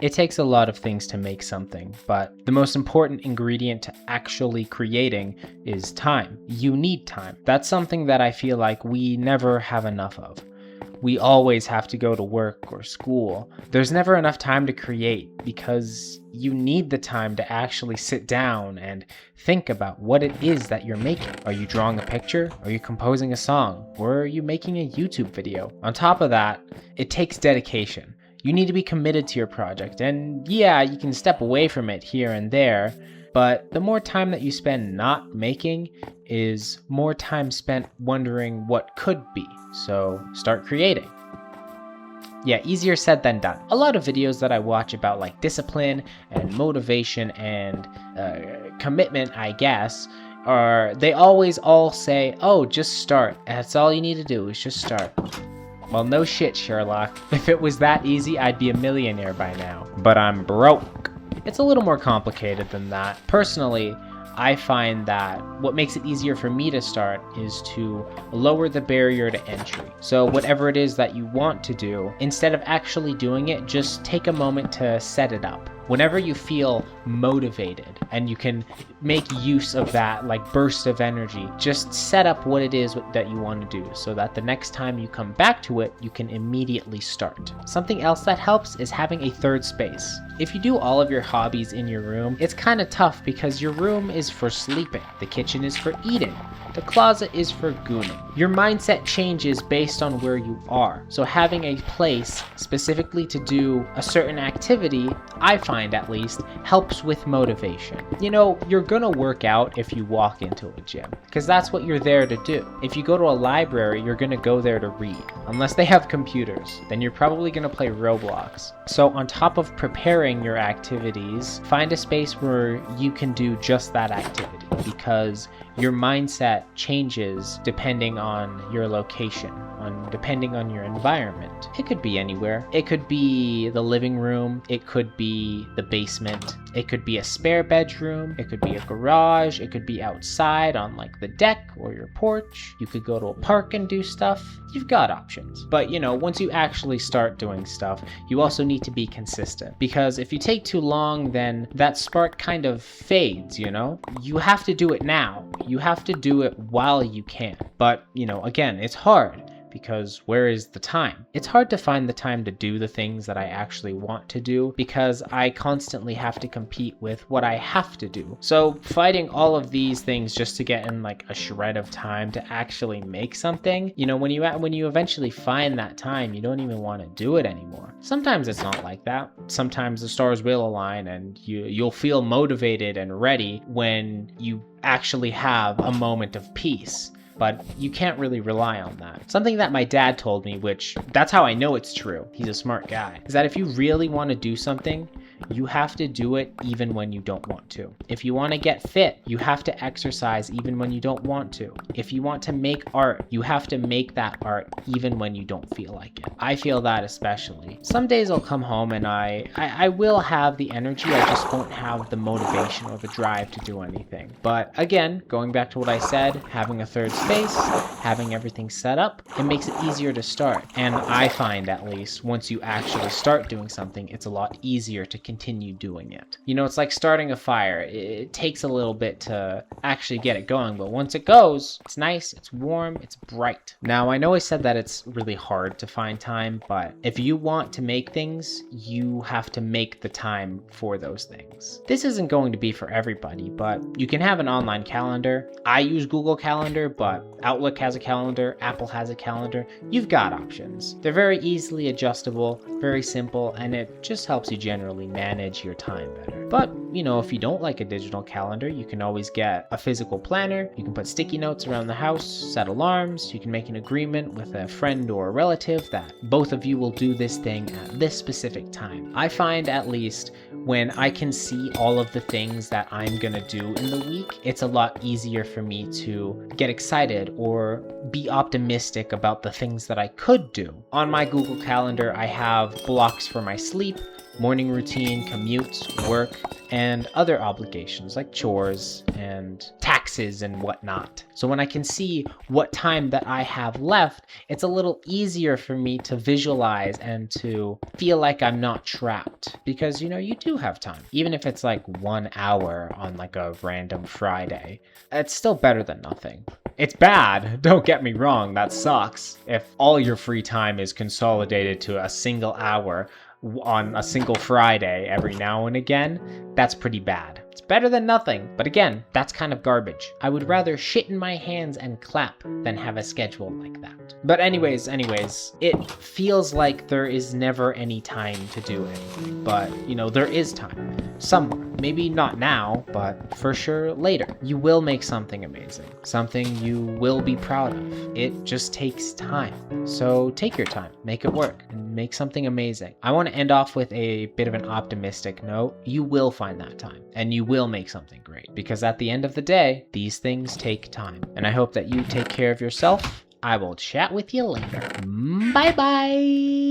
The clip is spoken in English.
It takes a lot of things to make something, but the most important ingredient to actually creating is time. You need time. That's something that I feel like we never have enough of. We always have to go to work or school. There's never enough time to create because you need the time to actually sit down and think about what it is that you're making. Are you drawing a picture? Are you composing a song? Or are you making a YouTube video? On top of that, it takes dedication. You need to be committed to your project, and yeah, you can step away from it here and there, but the more time that you spend not making is more time spent wondering what could be. So start creating. Yeah, easier said than done. A lot of videos that I watch about like discipline and motivation and commitment, I guess, they always all say, oh, just start. That's all you need to do is just start. Well, no shit, Sherlock. If it was that easy, I'd be a millionaire by now. But I'm broke. It's a little more complicated than that. Personally, I find that what makes it easier for me to start is to lower the barrier to entry. So whatever it is that you want to do, instead of actually doing it, just take a moment to set it up. Whenever you feel motivated and you can make use of that like burst of energy, just set up what it is that you want to do so that the next time you come back to it, you can immediately start. Something else that helps is having a third space. If you do all of your hobbies in your room, it's kind of tough because your room is for sleeping, the kitchen is for eating, the closet is for gooning. Your mindset changes based on where you are. So having a place specifically to do a certain activity, I find at least, helps with motivation. You know, you're gonna work out if you walk into a gym, because that's what you're there to do. If you go to a library, you're gonna go there to read. Unless they have computers, then you're probably gonna play Roblox. So on top of preparing your activities, find a space where you can do just that activity, because your mindset changes depending on your location, depending on your environment. It could be anywhere. It could be the living room. It could be the basement. It could be a spare bedroom. It could be a garage. It could be outside on like the deck or your porch. You could go to a park and do stuff. You've got options. But you know, once you actually start doing stuff, you also need to be consistent, because if you take too long, then that spark kind of fades, you know? You have to do it now. You have to do it while you can. But, you know, again, it's hard. Because where is the time? It's hard to find the time to do the things that I actually want to do because I constantly have to compete with what I have to do. So fighting all of these things just to get in like a shred of time to actually make something, you know, when you eventually find that time, you don't even want to do it anymore. Sometimes it's not like that. Sometimes the stars will align and you'll feel motivated and ready when you actually have a moment of peace. But you can't really rely on that. Something that my dad told me, which that's how I know it's true, he's a smart guy, is that if you really want to do something, you have to do it even when you don't want to. If you want to get fit, you have to exercise even when you don't want to. If you want to make art, you have to make that art even when you don't feel like it. I feel that especially. Some days I'll come home and I will have the energy, I just won't have the motivation or the drive to do anything. But again, going back to what I said, having a third space, having everything set up, it makes it easier to start. And I find, at least, once you actually start doing something, it's a lot easier to continue doing it. You know, it's like starting a fire. It takes a little bit to actually get it going, but once it goes, it's nice, it's warm, it's bright. Now, I know I said that it's really hard to find time, but if you want to make things, you have to make the time for those things. This isn't going to be for everybody, but you can have an online calendar. I use Google Calendar, but Outlook has a calendar, Apple has a calendar. You've got options. They're very easily adjustable, very simple, and it just helps you generally manage your time better. But, you know, if you don't like a digital calendar, you can always get a physical planner. You can put sticky notes around the house, set alarms. You can make an agreement with a friend or a relative that both of you will do this thing at this specific time. I find, at least, when I can see all of the things that I'm gonna do in the week, it's a lot easier for me to get excited or be optimistic about the things that I could do. On my Google Calendar, I have blocks for my sleep, morning routine, commutes, work, and other obligations like chores and taxes taxes and whatnot. So when I can see what time that I have left, it's a little easier for me to visualize and to feel like I'm not trapped, because you do have time. Even if it's like 1 hour on like a random Friday, it's still better than nothing. It's bad, don't get me wrong, that sucks. If all your free time is consolidated to a single hour on a single Friday every now and again, that's pretty bad. It's better than nothing, but again, that's kind of garbage. I would rather shit in my hands and clap than have a schedule like that. But anyways, it feels like there is never any time to do it. But, there is time. Somewhere. Maybe not now, but for sure later. You will make something amazing. Something you will be proud of. It just takes time. So take your time. Make it work. And make something amazing. I want to end off with a bit of an optimistic note. You will find that time. And you will make something great. Because at the end of the day, these things take time. And I hope that you take care of yourself. I will chat with you later. Bye-bye.